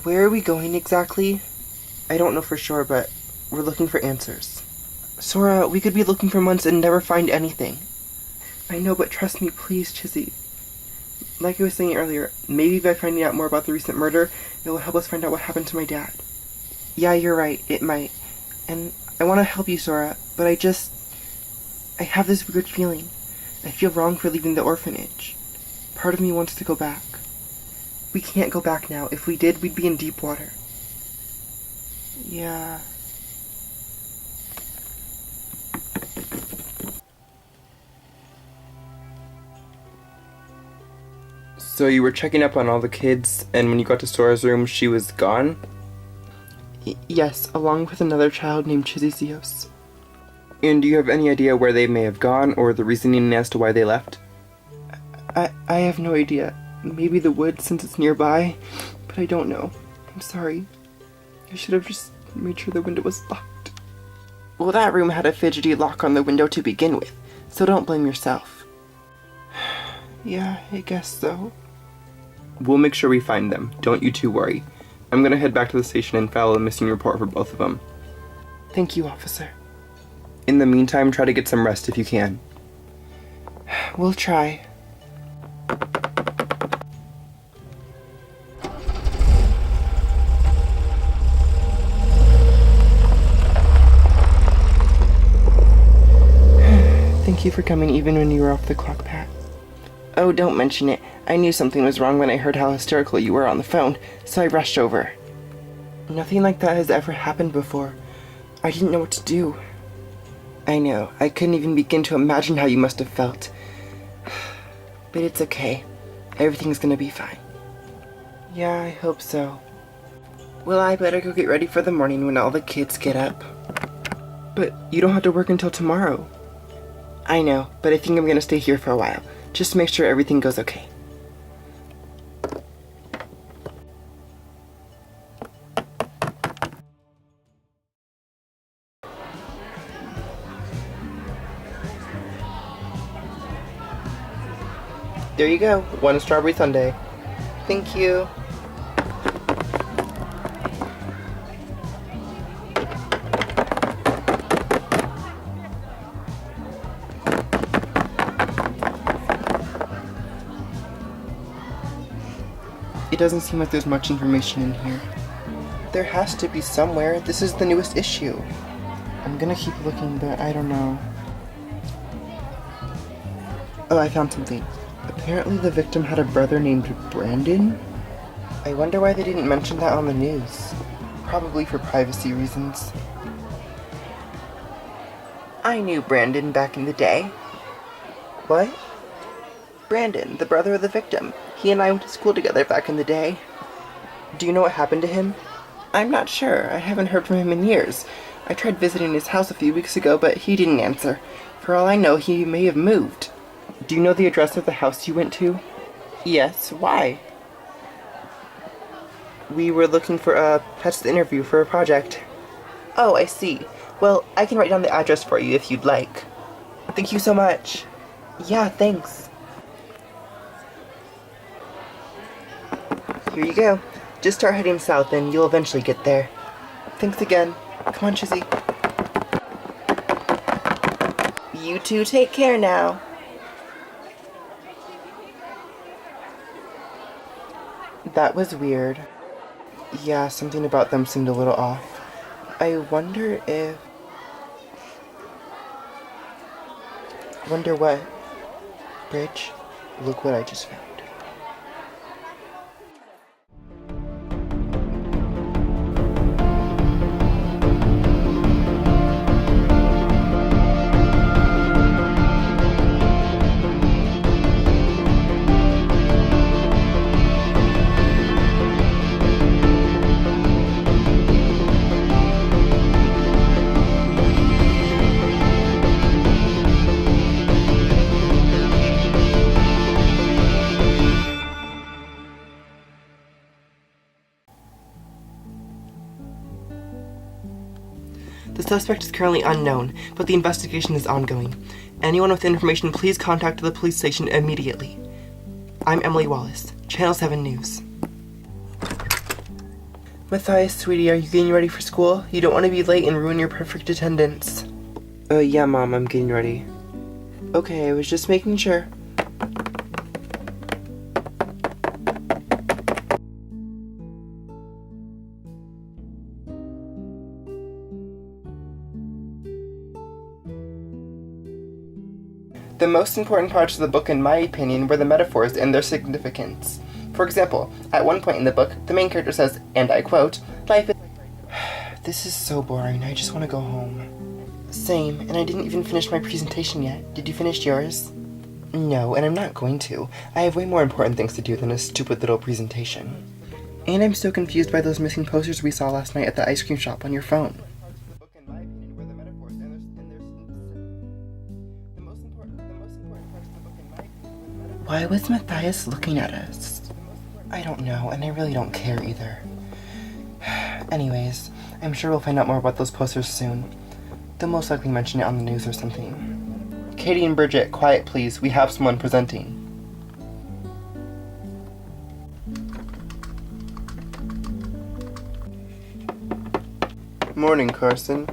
Where are we going exactly? I don't know for sure, but we're looking for answers. Sora, we could be looking for months and never find anything. I know, but trust me, please, Chizzy. Like I was saying earlier, maybe by finding out more about the recent murder, it will help us find out what happened to my dad. Yeah, you're right, it might. And I want to help you, Sora, but I have this weird feeling. I feel wrong for leaving the orphanage. Part of me wants to go back. We can't go back now. If we did, we'd be in deep water. Yeah. So you were checking up on all the kids, and when you got to Sora's room, she was gone? Yes, along with another child named Chizzy. And do you have any idea where they may have gone, or the reasoning as to why they left? I have no idea. Maybe the woods, since it's nearby, but I don't know. I'm sorry. I should have just made sure the window was locked. Well, that room had a fidgety lock on the window to begin with, so don't blame yourself. Yeah, I guess so. We'll make sure we find them. Don't you two worry. I'm gonna head back to the station and file a missing report for both of them. Thank you, officer. In the meantime, try to get some rest if you can. We'll try. Thank you for coming even when you were off the clock, Pat. Oh, don't mention it. I knew something was wrong when I heard how hysterical you were on the phone, so I rushed over. Nothing like that has ever happened before. I didn't know what to do. I know. I couldn't even begin to imagine how you must have felt. But it's okay. Everything's gonna be fine. Yeah, I hope so. Well, I better go get ready for the morning when all the kids get up. But you don't have to work until tomorrow. I know, but I think I'm gonna stay here for a while, just to make sure everything goes okay. There you go, 1 strawberry sundae. Thank you. It doesn't seem like there's much information in here. There has to be somewhere. This is the newest issue. I'm gonna keep looking, but I don't know. Oh, I found something. Apparently the victim had a brother named Brandon? I wonder why they didn't mention that on the news. Probably for privacy reasons. I knew Brandon back in the day. What? Brandon, the brother of the victim. He and I went to school together back in the day. Do you know what happened to him? I'm not sure. I haven't heard from him in years. I tried visiting his house a few weeks ago, but he didn't answer. For all I know, he may have moved. Do you know the address of the house you went to? Yes, why? We were looking for a test interview for a project. Oh, I see. Well, I can write down the address for you if you'd like. Thank you so much. Yeah, thanks. Here you go. Just start heading south and you'll eventually get there. Thanks again. Come on, Chizzy. You two take care now. That was weird. Yeah, something about them seemed a little off. I wonder if... Wonder what? Bridge? Look what I just found. The suspect is currently unknown, but the investigation is ongoing. Anyone with information, please contact the police station immediately. I'm Emily Wallace, Channel 7 News. Matthias, sweetie, are you getting ready for school? You don't want to be late and ruin your perfect attendance. Yeah, Mom, I'm getting ready. Okay, I was just making sure. The most important parts of the book, in my opinion, were the metaphors and their significance. For example, at one point in the book, the main character says, and I quote, "Life is..." This is so boring, I just want to go home. Same, and I didn't even finish my presentation yet. Did you finish yours? No, and I'm not going to. I have way more important things to do than a stupid little presentation. And I'm so confused by those missing posters we saw last night at the ice cream shop on your phone. Why was Matthias looking at us? I don't know, and I really don't care either. Anyways, I'm sure we'll find out more about those posters soon. They'll most likely mention it on the news or something. Katie and Bridget, quiet please. We have someone presenting. Morning, Carson.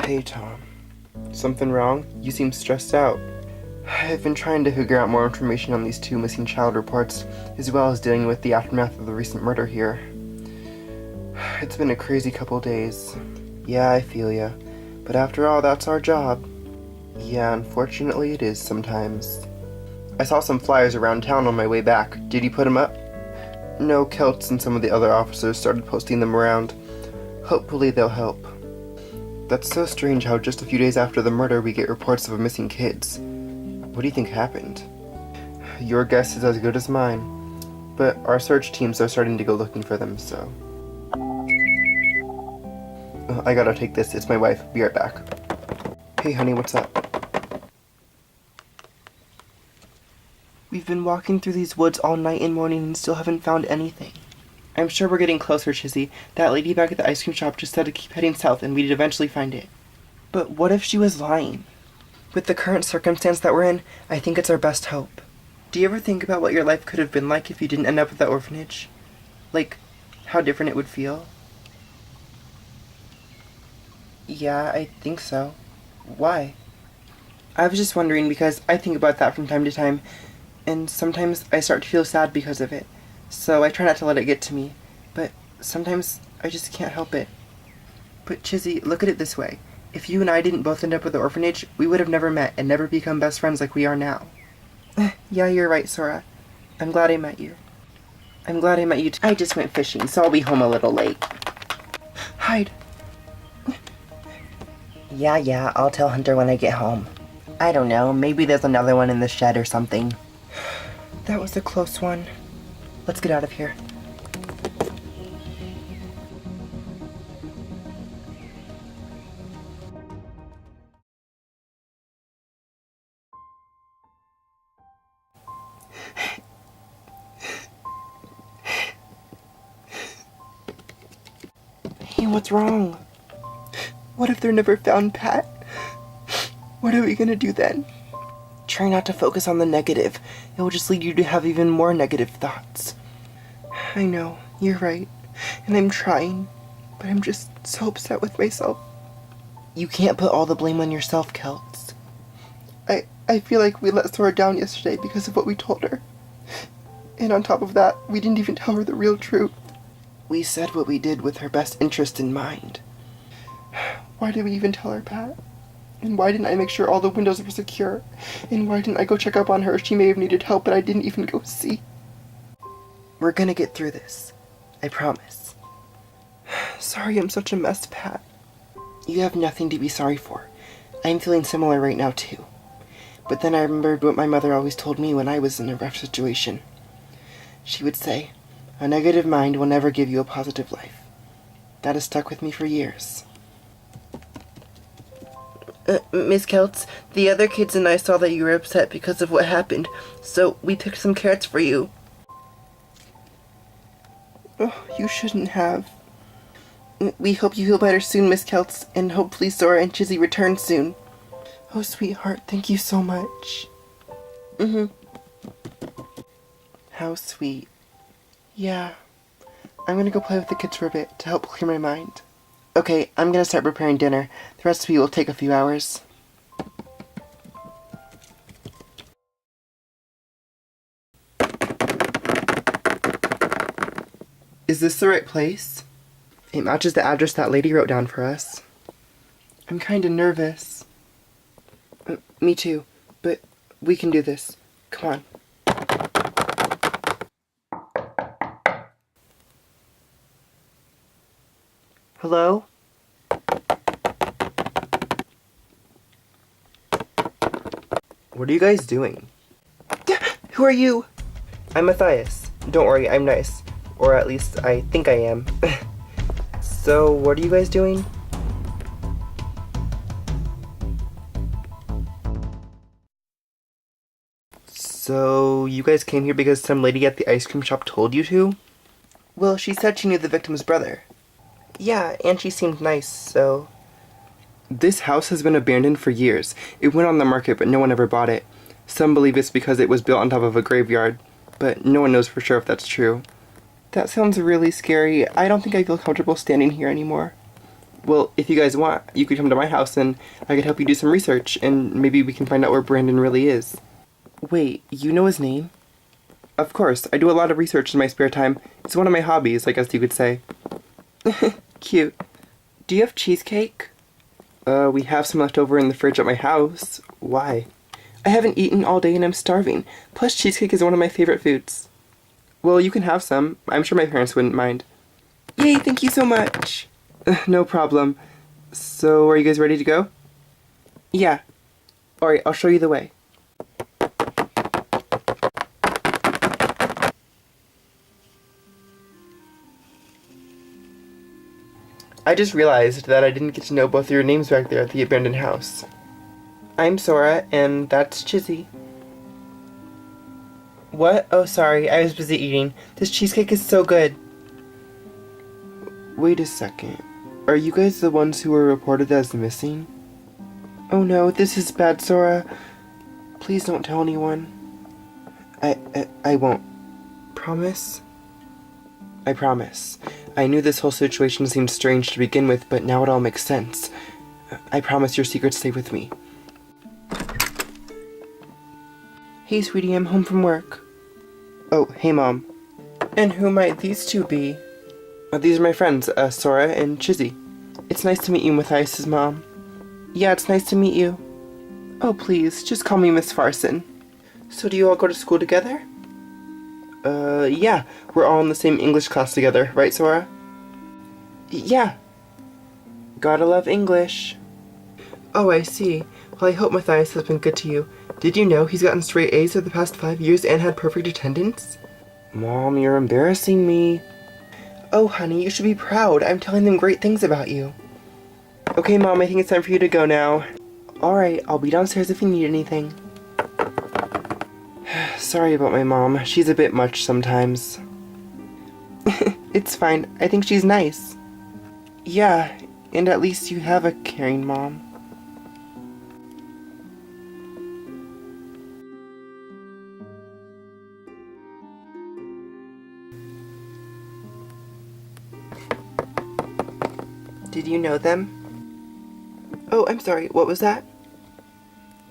Hey, Tom. Something wrong? You seem stressed out. I've been trying to figure out more information on these 2 missing child reports, as well as dealing with the aftermath of the recent murder here. It's been a crazy couple days. Yeah, I feel ya. But after all, that's our job. Yeah, unfortunately it is sometimes. I saw some flyers around town on my way back. Did you put them up? No, Celts and some of the other officers started posting them around. Hopefully they'll help. That's so strange how just a few days after the murder we get reports of missing kids. What do you think happened? Your guess is as good as mine. But our search teams are starting to go looking for them, so... I gotta take this. It's my wife. Be right back. Hey, honey, what's up? We've been walking through these woods all night and morning and still haven't found anything. I'm sure we're getting closer, Chizzy. That lady back at the ice cream shop just said to keep heading south and we'd eventually find it. But what if she was lying? With the current circumstance that we're in, I think it's our best hope. Do you ever think about what your life could have been like if you didn't end up at that orphanage? Like, how different it would feel? Yeah, I think so. Why? I was just wondering because I think about that from time to time, and sometimes I start to feel sad because of it, so I try not to let it get to me, but sometimes I just can't help it. But Chizzy, look at it this way. If you and I didn't both end up at the orphanage, we would have never met and never become best friends like we are now. Yeah, you're right, Sora. I'm glad I met you. I'm glad I met you too. I just went fishing, so I'll be home a little late. Hide. Yeah, I'll tell Hunter when I get home. I don't know, maybe there's another one in the shed or something. That was a close one. Let's get out of here. Hey, what's wrong? What if they're never found Pat? What are we gonna do then? Try not to focus on the negative. It will just lead you to have even more negative thoughts. I know, you're right. And I'm trying. But I'm just so upset with myself. You can't put all the blame on yourself, Celts. I feel like we let Sora down yesterday because of what we told her. And on top of that, we didn't even tell her the real truth. We said what we did with her best interest in mind. Why did we even tell her, Pat? And why didn't I make sure all the windows were secure? And why didn't I go check up on her? She may have needed help, but I didn't even go see. We're gonna get through this. I promise. Sorry I'm such a mess, Pat. You have nothing to be sorry for. I'm feeling similar right now, too. But then I remembered what my mother always told me when I was in a rough situation. She would say, "A negative mind will never give you a positive life." That has stuck with me for years. Miss Celts, the other kids and I saw that you were upset because of what happened, so we picked some carrots for you. Oh, you shouldn't have. We hope you feel better soon, Miss Celts, and hopefully Sora and Chizzy return soon. Oh, sweetheart, thank you so much. How sweet. Yeah, I'm gonna go play with the kids for a bit to help clear my mind. Okay, I'm gonna start preparing dinner. The recipe will take a few hours. Is this the right place? It matches the address that lady wrote down for us. I'm kinda nervous. Me too, but we can do this. Come on. Hello? What are you guys doing? Who are you? I'm Matthias. Don't worry, I'm nice. Or at least I think I am. So, what are you guys doing? So, you guys came here because some lady at the ice cream shop told you to? Well, she said she knew the victim's brother. Yeah, and she seemed nice, so... This house has been abandoned for years. It went on the market, but no one ever bought it. Some believe it's because it was built on top of a graveyard, but no one knows for sure if that's true. That sounds really scary. I don't think I feel comfortable standing here anymore. Well, if you guys want, you could come to my house and I could help you do some research, and maybe we can find out where Brandon really is. Wait, you know his name? Of course, I do a lot of research in my spare time. It's one of my hobbies, I guess you could say. Cute. Do you have cheesecake? We have some left over in the fridge at my house. Why? I haven't eaten all day and I'm starving. Plus, cheesecake is one of my favorite foods. Well, you can have some. I'm sure my parents wouldn't mind. Yay, thank you so much. No problem. So, are you guys ready to go? Yeah. Alright, I'll show you the way. I just realized that I didn't get to know both of your names back there at the abandoned house. I'm Sora, and that's Chizzy. What? Oh, sorry, I was busy eating. This cheesecake is so good. Wait a second. Are you guys the ones who were reported as missing? Oh no, this is bad, Sora. Please don't tell anyone. I won't. Promise? I promise. I knew this whole situation seemed strange to begin with, but now it all makes sense. I promise your secrets stay with me. Hey, sweetie, I'm home from work. Oh, hey, Mom. And who might these two be? These are my friends, Sora and Chizzy. It's nice to meet you, Matthias' mom. Yeah, it's nice to meet you. Oh, please, just call me Miss Farson. So do you all go to school together? Yeah. We're all in the same English class together, right, Sora? Yeah. Gotta love English. Oh, I see. Well, I hope Matthias has been good to you. Did you know he's gotten straight A's for the past 5 years and had perfect attendance? Mom, you're embarrassing me. Oh, honey, you should be proud. I'm telling them great things about you. Okay, Mom, I think it's time for you to go now. Alright, I'll be downstairs if you need anything. Sorry about my mom. She's a bit much sometimes. It's fine. I think she's nice. Yeah, and at least you have a caring mom. Did you know them? Oh, I'm sorry, what was that?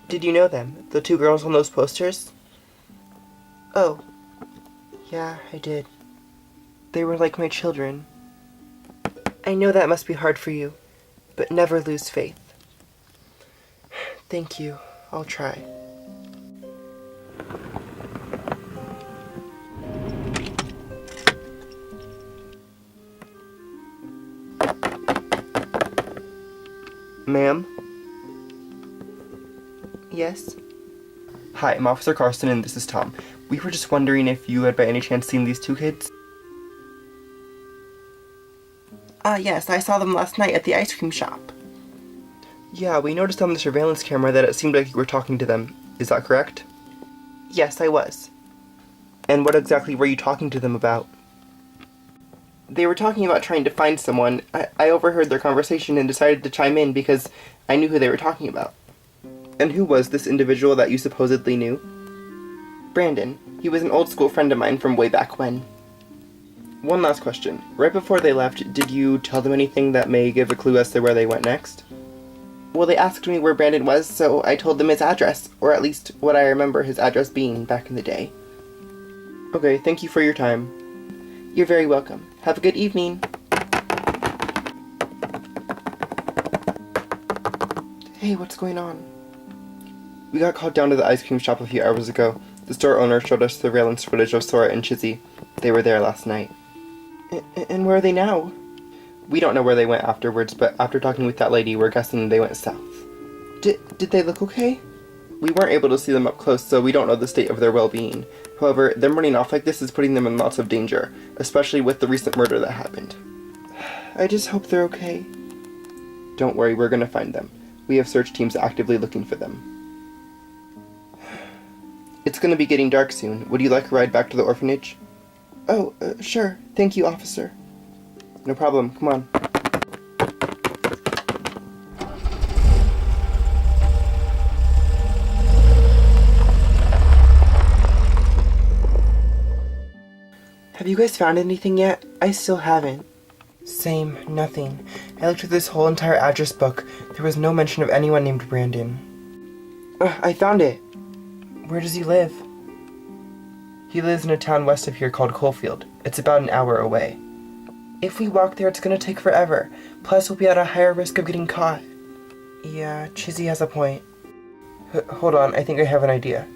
Did you know them? The two girls on those posters? Oh. Yeah, I did. They were like my children. I know that must be hard for you, but never lose faith. Thank you. I'll try. Ma'am? Yes? Hi, I'm Officer Carson and this is Tom. We were just wondering if you had by any chance seen these two kids? Yes, I saw them last night at the ice cream shop. Yeah, we noticed on the surveillance camera that it seemed like you were talking to them. Is that correct? Yes, I was. And what exactly were you talking to them about? They were talking about trying to find someone. I overheard their conversation and decided to chime in because I knew who they were talking about. And who was this individual that you supposedly knew? Brandon. He was an old school friend of mine from way back when. One last question. Right before they left, did you tell them anything that may give a clue as to where they went next? Well, they asked me where Brandon was, so I told them his address, or at least what I remember his address being back in the day. Okay, thank you for your time. You're very welcome. Have a good evening. Hey, what's going on? We got called down to the ice cream shop a few hours ago. The store owner showed us surveillance footage of Sora and Chizzy. They were there last night. And where are they now? We don't know where they went afterwards, but after talking with that lady, we're guessing they went south. Did they look okay? We weren't able to see them up close, so we don't know the state of their well-being. However, them running off like this is putting them in lots of danger, especially with the recent murder that happened. I just hope they're okay. Don't worry, we're gonna find them. We have search teams actively looking for them. It's gonna be getting dark soon. Would you like a ride back to the orphanage? Oh, sure. Thank you, officer. No problem. Come on. Have you guys found anything yet? I still haven't. Same. Nothing. I looked through this whole entire address book. There was no mention of anyone named Brandon. I found it. Where does he live? He lives in a town west of here called Coalfield. It's about an hour away. If we walk there, it's gonna take forever. Plus, we'll be at a higher risk of getting caught. Yeah, Chizzy has a point. Hold on, I think I have an idea.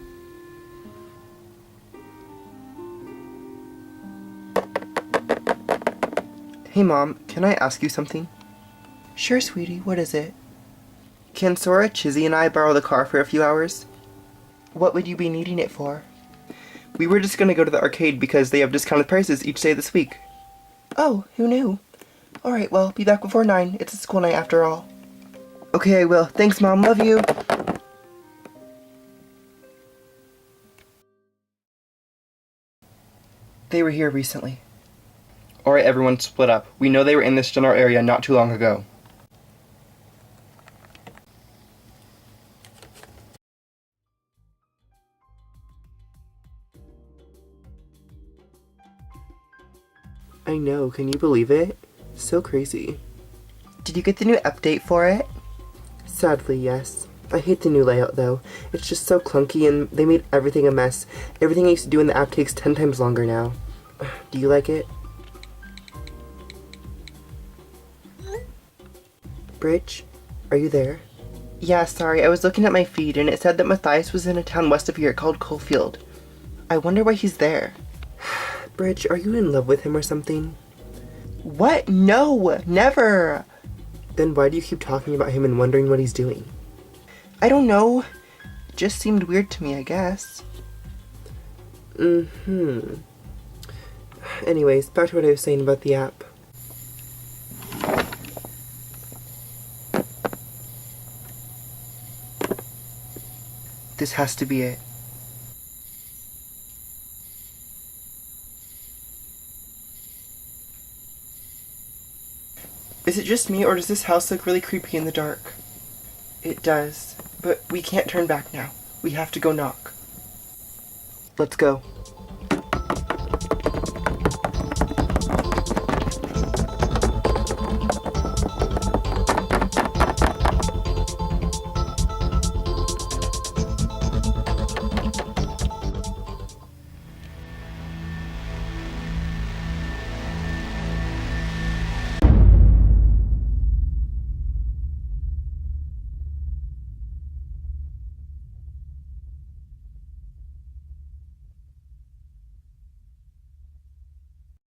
Hey Mom, can I ask you something? Sure, sweetie, what is it? Can Sora, Chizzy, and I borrow the car for a few hours? What would you be needing it for? We were just gonna go to the arcade because they have discounted prices each day this week. Oh, who knew? Alright, well, be back before 9. It's a school night after all. Okay, I will. Thanks, Mom. Love you. They were here recently. Alright, everyone, split up. We know they were in this general area not too long ago. I know, can you believe it? So crazy. Did you get the new update for it? Sadly, yes. I hate the new layout though. It's just so clunky and they made everything a mess. Everything I used to do in the app takes 10 times longer now. Do you like it? Bridge, are you there? Yeah, sorry, I was looking at my feed and it said that Matthias was in a town west of here called Coalfield. I wonder why he's there. Bridge, are you in love with him or something? What? No! Never! Then why do you keep talking about him and wondering what he's doing? I don't know. It just seemed weird to me, I guess. Anyways, back to what I was saying about the app. This has to be it. Is it just me, or does this house look really creepy in the dark? It does, but we can't turn back now. We have to go knock. Let's go.